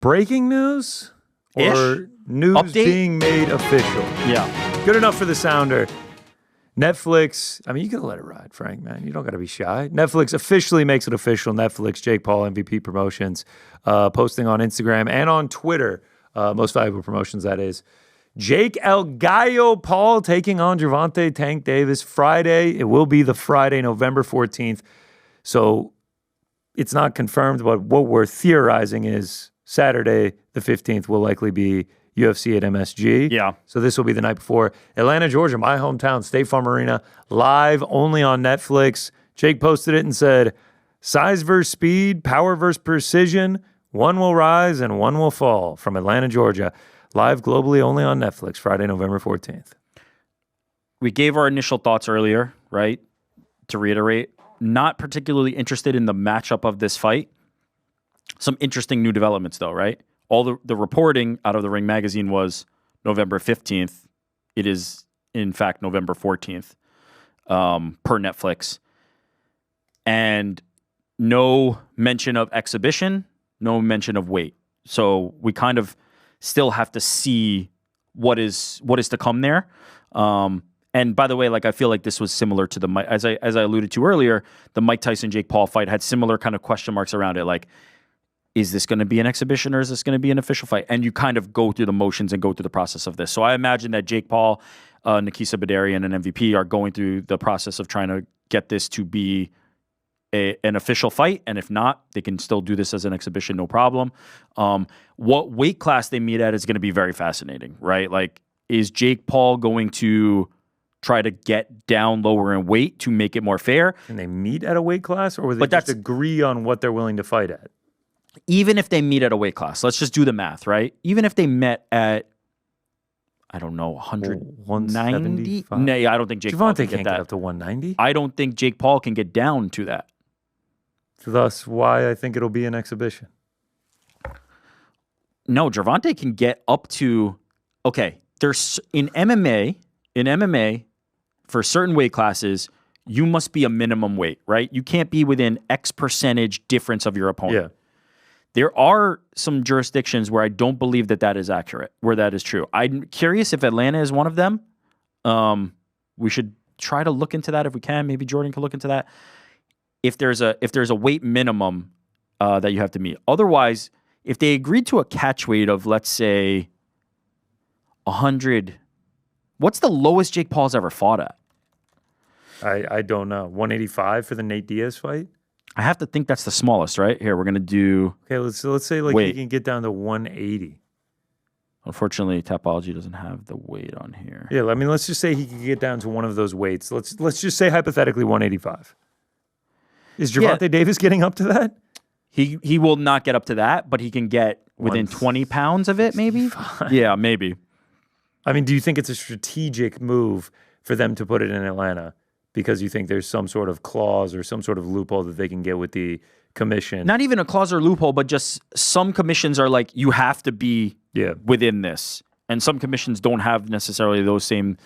breaking news or news Update? being made official. Yeah. Good enough for the sounder. Netflix, I mean, you gotta let it ride, Frank, man. You don't gotta be shy. Netflix officially makes it official. Netflix, Jake Paul, MVP Promotions, posting on Instagram and on Twitter, Most Valuable Promotions, that is. Jake El Gallo Paul taking on Gervonta Tank Davis Friday. It will be the Friday, November 14th. So it's not confirmed, but what we're theorizing is Saturday, the 15th, will likely be UFC at MSG. Yeah. So this will be the night before. Atlanta, Georgia, my hometown, State Farm Arena, live only on Netflix. Jake posted it and said, size versus speed, power versus precision, one will rise and one will fall. From Atlanta, Georgia, live globally only on Netflix, Friday, November 14th. We gave our initial thoughts earlier, right? To reiterate, not particularly interested in the matchup of this fight. Some interesting new developments, though, right? All the reporting out of the Ring magazine was November 15th. It is, in fact, November 14th per Netflix. And no mention of exhibition, no mention of weight. So we kind of still have to see what is to come there. And by the way, like I feel like this was similar to the as I alluded to earlier, the Mike Tyson Jake Paul fight had similar kind of question marks around it. Like, is this going to be an exhibition or is this going to be an official fight? And you kind of go through the motions and go through the process of this. So I imagine that Jake Paul, Nikisa Badarian, and MVP are going through the process of trying to get this to be an official fight. And if not, they can still do this as an exhibition, no problem. What weight class they meet at is going to be very fascinating, right? Like, is Jake Paul going to try to get down lower in weight to make it more fair? Can they meet at a weight class, or would they just agree on what they're willing to fight at? Even if they meet at a weight class, let's just do the math, right? Even if they met at, I don't know, 190? No, I don't think Jake Paul can can't get up to 190. I don't think Jake Paul can get down to that. Thus, why I think it'll be an exhibition. No, Gervonta can get up to, okay, there's in MMA, for certain weight classes, you must be a minimum weight, right? You can't be within X percentage difference of your opponent. Yeah. There are some jurisdictions where I don't believe that is accurate, where that is true. I'm curious if Atlanta is one of them. We should try to look into that if we can. Maybe Jordan can look into that. If there's a weight minimum that you have to meet. Otherwise, if they agreed to a catch weight of, let's say, 100, what's the lowest Jake Paul's ever fought at? I don't know. 185 for the Nate Diaz fight? I have to think that's the smallest, right? Here, we're going to do... Okay, let's say like he can get down to 180. Unfortunately, Tapology doesn't have the weight on here. Yeah, I mean, let's just say he can get down to one of those weights. Let's just say hypothetically 185. Is Gervonta Davis getting up to that? He will not get up to that, but he can get within 20 pounds of it, maybe? Yeah, maybe. I mean, do you think it's a strategic move for them to put it in Atlanta because you think there's some sort of clause or some sort of loophole that they can get with the commission? Not even a clause or loophole, but just some commissions are like, you have to be within this. And some commissions don't have necessarily those same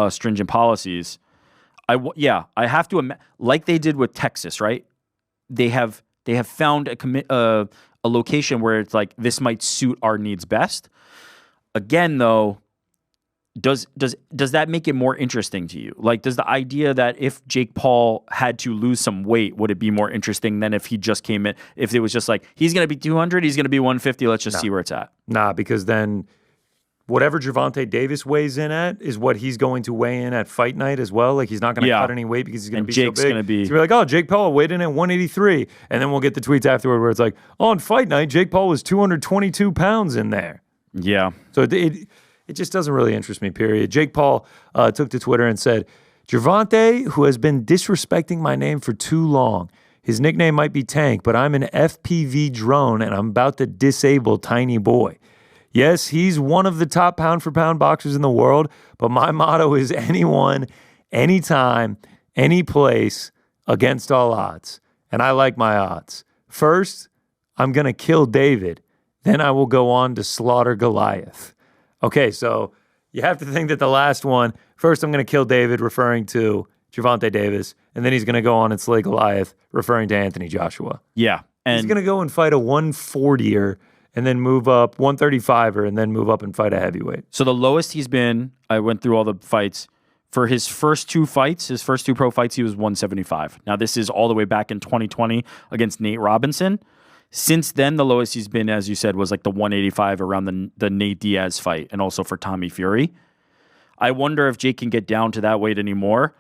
stringent policies. I have to, like they did with Texas, right? They have found a location where it's like, this might suit our needs best. Again, though, does that make it more interesting to you? Like, does the idea that if Jake Paul had to lose some weight, would it be more interesting than if he just came in? If it was just like, he's going to be 200, he's going to be 150, let's just see where it's at. Nah, because then whatever Gervonta Davis weighs in at is what he's going to weigh in at fight night as well. Like, he's not going to cut any weight because he's going to be Jake's so big. Gonna be... He's going to be like, oh, Jake Paul weighed in at 183. And then we'll get the tweets afterward where it's like, on fight night, Jake Paul was 222 pounds in there. Yeah. So it just doesn't really interest me, period. Jake Paul took to Twitter and said, Gervonta, who has been disrespecting my name for too long. His nickname might be Tank, but I'm an FPV drone and I'm about to disable Tiny Boy. Yes, he's one of the top pound-for-pound boxers in the world, but my motto is anyone, anytime, any place, against all odds. And I like my odds. First, I'm going to kill David. Then I will go on to slaughter Goliath. Okay, so you have to think that the last one, first I'm going to kill David, referring to Gervonta Davis, and then he's going to go on and slay Goliath, referring to Anthony Joshua. Yeah. And he's going to go and fight a 140er and then move up 135er, and then move up and fight a heavyweight. So the lowest he's been, I went through all the fights. For his first two pro fights, he was 175. Now, this is all the way back in 2020 against Nate Robinson. Since then, the lowest he's been, as you said, was like the 185 around the Nate Diaz fight, and also for Tommy Fury. I wonder if Jake can get down to that weight anymore.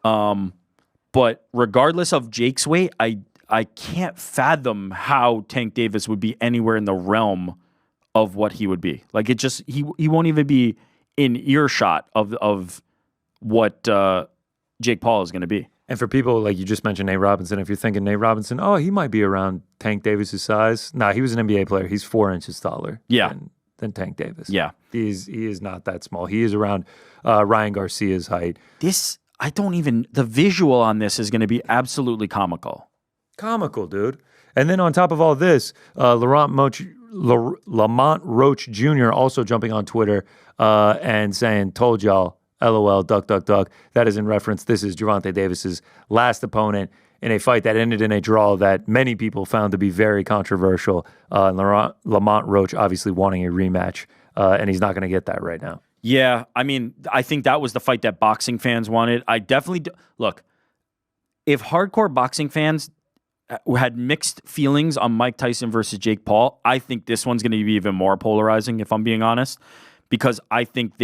But regardless of Jake's weight, I can't fathom how Tank Davis would be anywhere in the realm of what he would be. Like, it just, he won't even be in earshot of what Jake Paul is going to be. And for people, like you just mentioned Nate Robinson, if you're thinking Nate Robinson, oh, he might be around Tank Davis's size. Nah, he was an NBA player. He's 4 inches taller than Tank Davis. Yeah. He is not that small. He is around Ryan Garcia's height. The visual on this is going to be absolutely comical. Comical, dude. And then on top of all this, Lamont Roach Jr. also jumping on Twitter and saying, told y'all, LOL, duck, duck, duck. That is in reference. This is Gervonta Davis's last opponent in a fight that ended in a draw that many people found to be very controversial. And Lamont Roach obviously wanting a rematch, and he's not going to get that right now. Yeah, I mean, I think that was the fight that boxing fans wanted. I definitely look, if hardcore boxing fans had mixed feelings on Mike Tyson versus Jake Paul, I think this one's going to be even more polarizing, if I'm being honest, because I think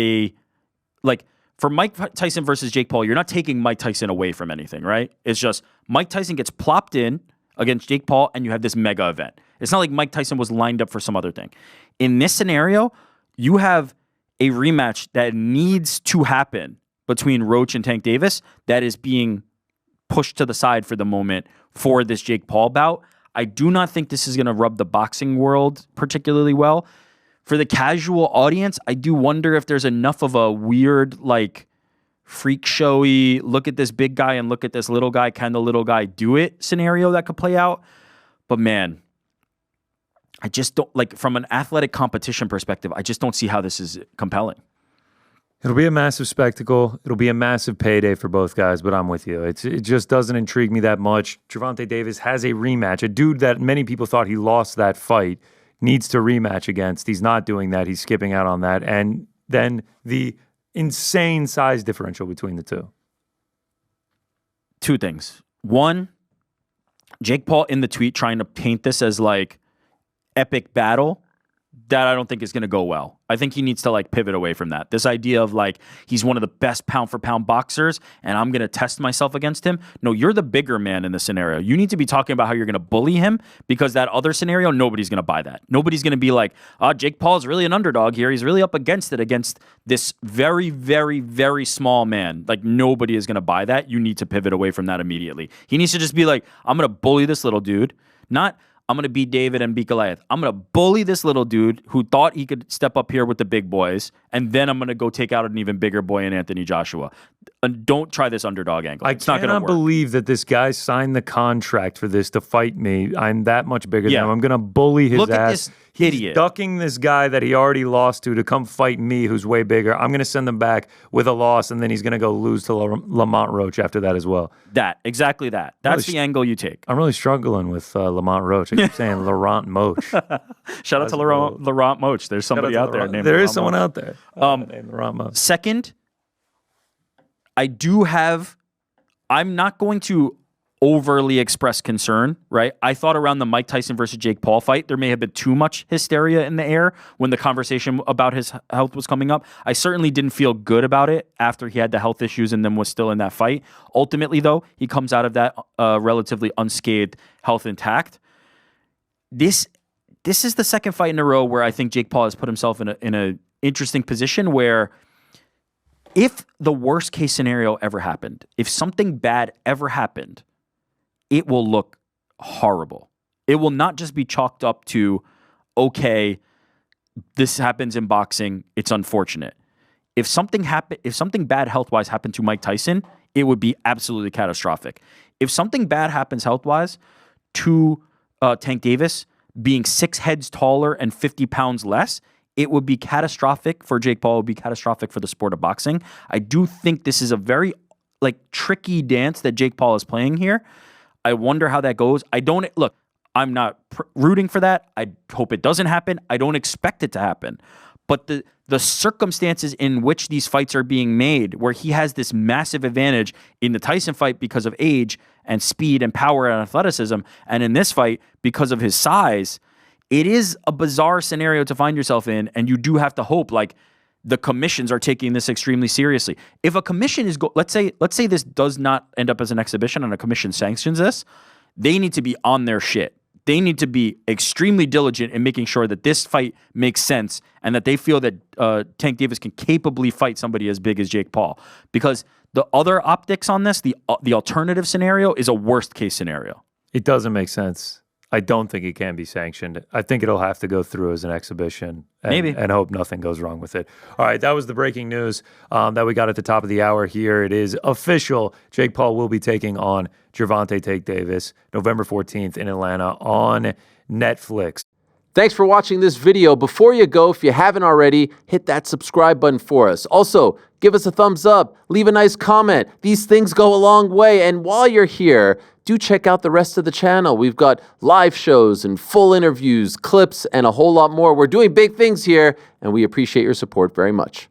for Mike Tyson versus Jake Paul, you're not taking Mike Tyson away from anything, right? It's just Mike Tyson gets plopped in against Jake Paul, and you have this mega event. It's not like Mike Tyson was lined up for some other thing. In this scenario, you have a rematch that needs to happen between Roach and Tank Davis that is being pushed to the side for the moment for this Jake Paul bout. I do not think this is going to rub the boxing world particularly well. For the casual audience, I do wonder if there's enough of a weird, like, freak showy, look at this big guy and look at this little guy, can the little guy do it scenario that could play out. But man, I just don't, like, from an athletic competition perspective, I just don't see how this is compelling. It'll be a massive spectacle. It'll be a massive payday for both guys, but I'm with you. It just doesn't intrigue me that much. Gervonta Davis has a rematch. A dude that many people thought he lost that fight needs to rematch against. He's not doing that. He's skipping out on that. And then the insane size differential between the two. Two things. One, Jake Paul in the tweet trying to paint this as like epic battle. That I don't think is going to go well. I think he needs to like pivot away from that. This idea of like he's one of the best pound for pound boxers and I'm going to test myself against him. No, you're the bigger man in the scenario. You need to be talking about how you're going to bully him, because that other scenario, nobody's going to buy that. Nobody's going to be like, Jake Paul's really an underdog here. He's really up against this very, very, very small man. Like, nobody is going to buy that. You need to pivot away from that immediately. He needs to just be like, I'm going to bully this little dude. Not, I'm going to beat David and beat Goliath. I'm going to bully this little dude who thought he could step up here with the big boys, and then I'm going to go take out an even bigger boy in Anthony Joshua. And don't try this underdog angle. It's not going to work. I cannot believe that this guy signed the contract for this to fight me. I'm that much bigger than him. I'm going to bully his ass. Look at this idiot. He's ducking this guy that he already lost to come fight me, who's way bigger. I'm going to send him back with a loss, and then he's going to go lose to Lamont Roach after that as well. Exactly that. That's the angle you take. I'm really struggling with Lamont Roach. I keep saying Laurent Moach. Shout out to Laurent Moach. There's somebody out there named There Laurent is someone Moach. out there named Laurent Moach. Second, I'm not going to overly express concern, right? I thought around the Mike Tyson versus Jake Paul fight, there may have been too much hysteria in the air when the conversation about his health was coming up. I certainly didn't feel good about it after he had the health issues and then was still in that fight. Ultimately, though, he comes out of that relatively unscathed, health intact. This is the second fight in a row where I think Jake Paul has put himself in a interesting position where if the worst case scenario ever happened, if something bad ever happened, it will look horrible. It will not just be chalked up to, okay, this happens in boxing, it's unfortunate. If something bad health-wise happened to Mike Tyson, it would be absolutely catastrophic. If something bad happens health-wise to Tank Davis, being 6 heads taller and 50 pounds less, it would be catastrophic for Jake Paul. It would be catastrophic for the sport of boxing. I do think this is a very tricky dance that Jake Paul is playing here. I wonder how that goes. I'm not rooting for that. I hope it doesn't happen. I don't expect it to happen. But the circumstances in which these fights are being made, where he has this massive advantage in the Tyson fight because of age and speed and power and athleticism, and in this fight because of his size, it is a bizarre scenario to find yourself in, and you do have to hope like the commissions are taking this extremely seriously. If a commission is let's say this does not end up as an exhibition and a commission sanctions this, they need to be on their shit. They need to be extremely diligent in making sure that this fight makes sense and that they feel that Tank Davis can capably fight somebody as big as Jake Paul. Because the other optics on this, the alternative scenario, is a worst case scenario. It doesn't make sense. I don't think it can be sanctioned. I think it'll have to go through as an exhibition and hope nothing goes wrong with it. All right, that was the breaking news that we got at the top of the hour here. It is official. Jake Paul will be taking on Gervonta Tank Davis November 14th in Atlanta on Netflix. Thanks for watching this video. Before you go, if you haven't already, hit that subscribe button for us. Also, give us a thumbs up, leave a nice comment. These things go a long way. And while you're here, do check out the rest of the channel. We've got live shows and full interviews, clips, and a whole lot more. We're doing big things here, and we appreciate your support very much.